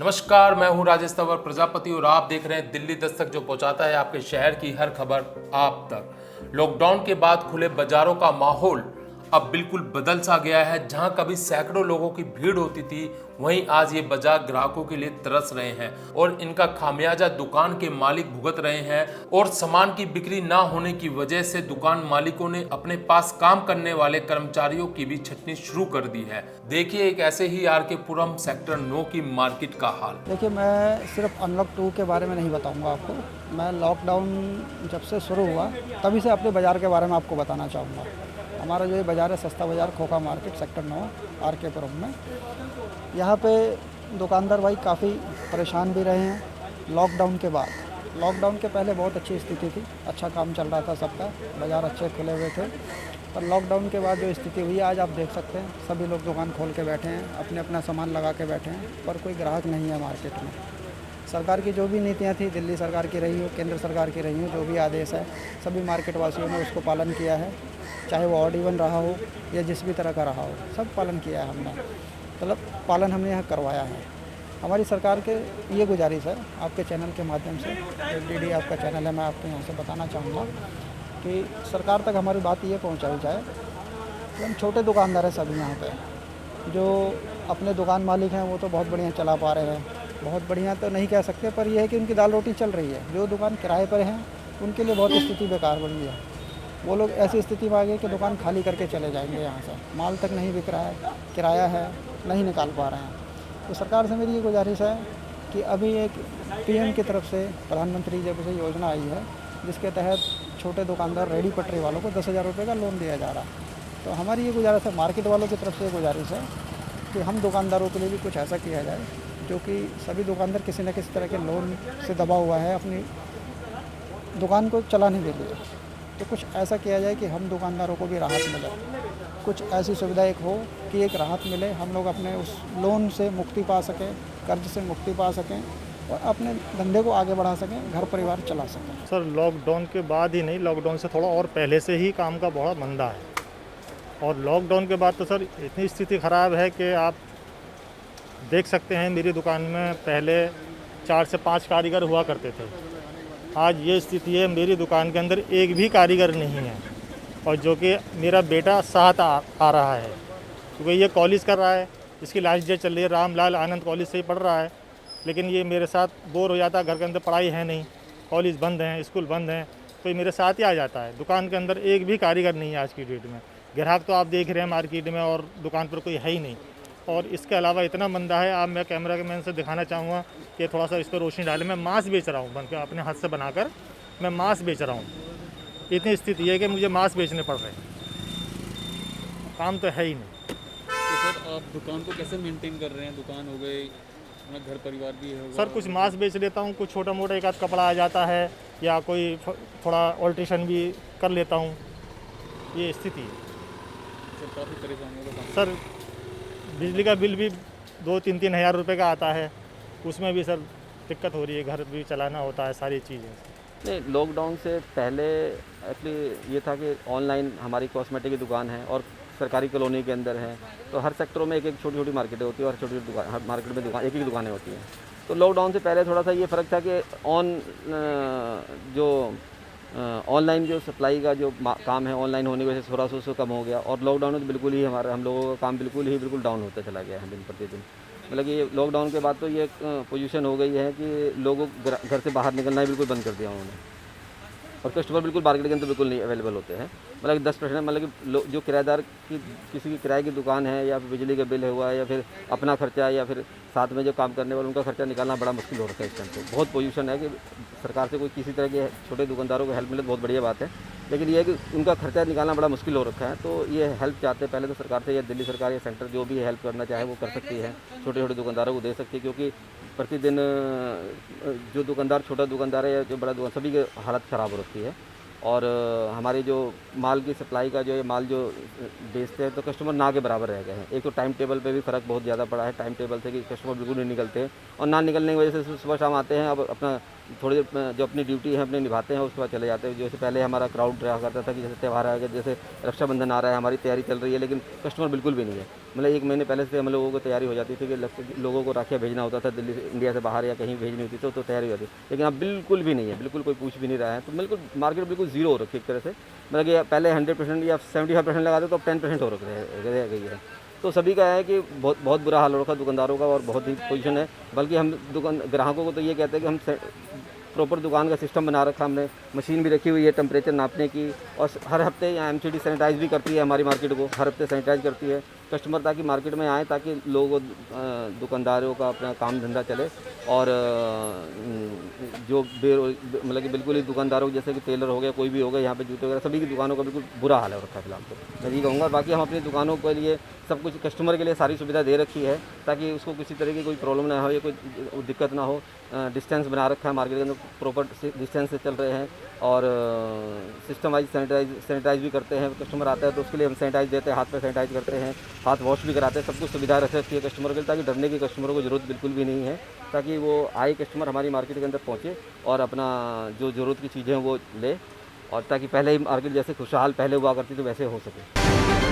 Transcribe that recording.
नमस्कार, मैं हूं राजेश तंवर प्रजापति और आप देख रहे हैं दिल्ली दस्तक, जो पहुंचाता है आपके शहर की हर खबर आप तक। लॉकडाउन के बाद खुले बाजारों का माहौल अब बिल्कुल बदल सा गया है। जहां कभी सैकड़ों लोगों की भीड़ होती थी, वहीं आज ये बाजार ग्राहकों के लिए तरस रहे हैं और इनका खामियाजा दुकान के मालिक भुगत रहे हैं। और सामान की बिक्री ना होने की वजह से दुकान मालिकों ने अपने पास काम करने वाले कर्मचारियों की भी छटनी शुरू कर दी है। देखिए एक ऐसे ही आर के पुरम सेक्टर 9 की मार्केट का हाल। देखिए, मैं सिर्फ अनलॉक 2 के बारे में नहीं बताऊंगा आपको। मैं लॉकडाउन जब से शुरू हुआ तभी से अपने बाज़ार के बारे में आपको बताना चाहूँगा। हमारा जो ये बाज़ार है, सस्ता बाज़ार खोखा मार्केट सेक्टर 9 आर के पुरम में, यहाँ पे दुकानदार भाई काफ़ी परेशान भी रहे हैं लॉकडाउन के बाद। लॉकडाउन के पहले बहुत अच्छी स्थिति थी, अच्छा काम चल रहा था सबका, बाज़ार अच्छे खुले हुए थे। पर लॉकडाउन के बाद जो स्थिति हुई, आज आप देख सकते हैं सभी लोग दुकान खोल के बैठे हैं, अपने अपना सामान लगा के बैठे हैं, पर कोई ग्राहक नहीं है मार्केट में। सरकार की जो भी नीतियां थी, दिल्ली सरकार की रही हो, केंद्र सरकार की रही हो, जो भी आदेश है, सभी मार्केट वासियों ने उसको पालन किया है। चाहे वो ऑड इवन रहा हो या जिस भी तरह का रहा हो, सब पालन किया है हमने, मतलब पालन हमने यहाँ करवाया है। हमारी सरकार के ये गुजारिश है आपके चैनल के माध्यम से, डीडी आपका चैनल है, मैं आपको यहाँ से बताना चाहूँगा कि सरकार तक हमारी बात ये पहुँचाई जाए कि हम छोटे दुकानदार हैं सभी यहाँ पे, जो अपने दुकान मालिक हैं वो तो बहुत बढ़िया चला पा रहे हैं, बहुत बढ़िया तो नहीं कह सकते, पर यह है कि उनकी दाल रोटी चल रही है। जो दुकान किराए पर हैं उनके लिए बहुत स्थिति बेकार बन गई है। वो लोग ऐसी स्थिति में आ गए कि दुकान खाली करके चले जाएंगे, यहाँ से माल तक नहीं बिक रहा है, किराया है, नहीं निकाल पा रहे हैं। तो सरकार से मेरी ये गुजारिश है कि अभी एक पीएम की तरफ से, प्रधानमंत्री जब से योजना आई है, जिसके तहत छोटे दुकानदार रेडी पटरी वालों को 10,000 रुपये का लोन दिया जा रहा है। तो हमारी ये गुजारिश है, मार्केट वालों की तरफ से गुजारिश है कि हम दुकानदारों के लिए भी कुछ ऐसा किया जाए, जो कि सभी दुकानदार किसी न किसी तरह के लोन से दबा हुआ है अपनी दुकान को चलाने के लिए। तो कुछ ऐसा किया जाए कि हम दुकानदारों को भी राहत मिले, कुछ ऐसी सुविधा एक हो कि एक राहत मिले, हम लोग अपने उस लोन से मुक्ति पा सकें, कर्ज से मुक्ति पा सकें और अपने धंधे को आगे बढ़ा सकें, घर परिवार चला सकें। सर, लॉकडाउन के बाद ही नहीं, लॉकडाउन से थोड़ा और पहले से ही काम का बहुत मंदा है। और लॉकडाउन के बाद तो सर इतनी स्थिति ख़राब है कि आप देख सकते हैं, मेरी दुकान में पहले 4 से 5 कारीगर हुआ करते थे। आज ये स्थिति है, मेरी दुकान के अंदर एक भी कारीगर नहीं है, और जो कि मेरा बेटा साथ आ रहा है, क्योंकि ये कॉलेज कर रहा है, इसकी लास्ट डेट चल रही है, रामलाल आनंद कॉलेज से ही पढ़ रहा है। लेकिन ये मेरे साथ बोर हो जाता है, घर के अंदर पढ़ाई है नहीं, कॉलेज बंद हैं, स्कूल बंद हैं, तो ये मेरे साथ ही आ जाता है। दुकान के अंदर एक भी कारीगर नहीं है आज की डेट में। ग्राहक तो आप देख रहे हैं मार्केट में, और दुकान पर कोई है ही नहीं। और इसके अलावा इतना मंदा है, आप मैं कैमरा के मैन से दिखाना चाहूँगा कि थोड़ा सा इस पर रोशनी डालें। मैं मांस बेच रहा हूँ, बन के अपने हाथ से बनाकर मैं मांस बेच रहा हूँ। इतनी स्थिति है कि मुझे मांस बेचने पड़ रहे हैं, काम तो है ही नहीं। तो सर, आप दुकान को कैसे मेंटेन कर रहे हैं? दुकान हो गई, अपना घर परिवार भी है। सर, कुछ मांस बेच लेता हूँ, कुछ छोटा मोटा एक आध कपड़ा आ जाता है, या कोई थोड़ा ऑल्ट्रेशन भी कर लेता हूँ। ये स्थिति है सर, काफ़ी परेशानियों का सामना। सर। बिजली का बिल भी 2-3 हज़ार रुपये का आता है, उसमें भी सर दिक्कत हो रही है, घर भी चलाना होता है, सारी चीज़ें। नहीं, लॉकडाउन से पहले एक्चुअली ये था कि ऑनलाइन हमारी कॉस्मेटिक की दुकान है और सरकारी कॉलोनी के अंदर है, तो हर सेक्टरों में एक एक छोटी छोटी मार्केटें होती है और छोटी छोटी दुकान, हर मार्केट में दुकान एक एक दुकानें होती हैं। तो लॉकडाउन से पहले थोड़ा सा ये फ़र्क था कि ऑनलाइन जो सप्लाई का जो काम है, ऑनलाइन होने की वजह से थोड़ा सा उसको कम हो गया। और लॉकडाउन में तो बिल्कुल ही हम लोगों का काम बिल्कुल डाउन होता चला गया है दिन प्रतिदिन। मतलब कि लॉकडाउन के बाद तो ये पोजीशन हो गई है कि लोगों घर से बाहर निकलना ही बिल्कुल बंद कर दिया उन्होंने, और कस्टमर बिल्कुल मार्केट के अंदर बिल्कुल नहीं अवेलेबल होते हैं। मतलब 10%, मतलब कि जो किराएदार की किसी की किराए की दुकान है, या फिर बिजली का बिल हुआ, या फिर अपना खर्चा, या फिर साथ में जो काम करने वाले उनका खर्चा निकालना बड़ा मुश्किल हो रखा है इस टाइम पे। बहुत पोजीशन है कि सरकार से कोई किसी तरह के छोटे दुकानदारों को हेल्प मिले तो बहुत बढ़िया बात है, लेकिन ये है कि उनका खर्चा निकालना बड़ा मुश्किल हो रखा है। तो ये हेल्प चाहते हैं पहले तो सरकार से, या दिल्ली सरकार या सेंटर जो भी हेल्प करना चाहे वो कर सकती है, छोटे छोटे दुकानदारों को दे सकती है। क्योंकि प्रतिदिन जो दुकानदार, छोटा दुकानदार है या जो बड़ा दुकान, सभी की हालत ख़राब हो रखी है। और हमारे जो माल की सप्लाई का जो माल जो बेचते हैं, तो कस्टमर ना के बराबर रह गए हैं। एक तो टाइम टेबल पे भी फ़र्क बहुत ज़्यादा पड़ा है, टाइम टेबल से कि कस्टमर बिल्कुल नहीं निकलते हैं, और ना निकलने की वजह से सुबह शाम आते हैं, अब अपना थोड़ी देर जो अपनी ड्यूटी है अपने निभाते हैं, उसके बाद चले जाते हैं। जैसे पहले हमारा क्राउड रहा करता था कि जैसे त्यौहार आ गया, जैसे रक्षाबंधन आ रहा है, हमारी तैयारी चल रही है, लेकिन कस्टमर बिल्कुल भी नहीं है। मतलब 1 महीने पहले से हम लोगों को तैयारी हो जाती थी कि लोगों को राखियाँ भेजना होता था दिल्ली से, इंडिया से बाहर या कहीं भेजनी होती तो तैयारी हो जाती, लेकिन अब बिल्कुल भी नहीं है, बिल्कुल कोई पूछ भी नहीं रहा है। तो बिल्कुल मार्केट बिल्कुल ज़ीरो हो रखी है एक तरह से। मतलब कि पहले 100% या 75% लगाते तो अब 10% हो रह गई है। तो सभी का है कि बहुत बहुत बुरा हाल हो रखा है दुकानदारों का, और बहुत ही पोजीशन है। बल्कि हम ग्राहकों को तो ये कहते हैं कि हम प्रॉपर दुकान का सिस्टम बना रखा हमने, मशीन भी रखी हुई है टेम्परेचर नापने की, और हर हफ्ते यहाँ एमसीडी सैनिटाइज भी करती है हमारी मार्केट को, हर हफ्ते सैनिटाइज करती है कस्टमर, ताकि मार्केट में आए, ताकि लोगों दुकानदारों का अपना काम धंधा चले। और जो मतलब कि बिल्कुल ही दुकानदारों जैसे कि टेलर हो गया, कोई भी हो गया, यहाँ पे जूते वगैरह सभी की दुकानों का बिल्कुल बुरा हाल है रखा है फिलहाल तो मैं यही कहूँगा। बाकी हम अपनी दुकानों के लिए सब कुछ कस्टमर के लिए सारी सुविधा दे रखी है, ताकि उसको किसी तरह की कोई प्रॉब्लम ना हो या कोई दिक्कत ना हो। डिस्टेंस बना रखा है मार्केट के अंदर, प्रॉपर डिस्टेंस से चल रहे हैं, और सिस्टम वाइज सैनिटाइज भी करते हैं। कस्टमर आता है तो उसके लिए हम सैनिटाइज देते हैं, हाथ पे सैनिटाइज करते हैं, हाथ वॉश भी कराते हैं, सब कुछ सुविधा रख रखी है कस्टमर के लिए, ताकि डरने की कस्टमरों को ज़रूरत बिल्कुल भी नहीं है, ताकि वो आए कस्टमर हमारी मार्केट के अंदर पहुँचे और अपना जो ज़रूरत की चीज़ें हैं वो ले, और ताकि पहले ही मार्केट जैसे खुशहाल पहले हुआ करती तो वैसे हो सके।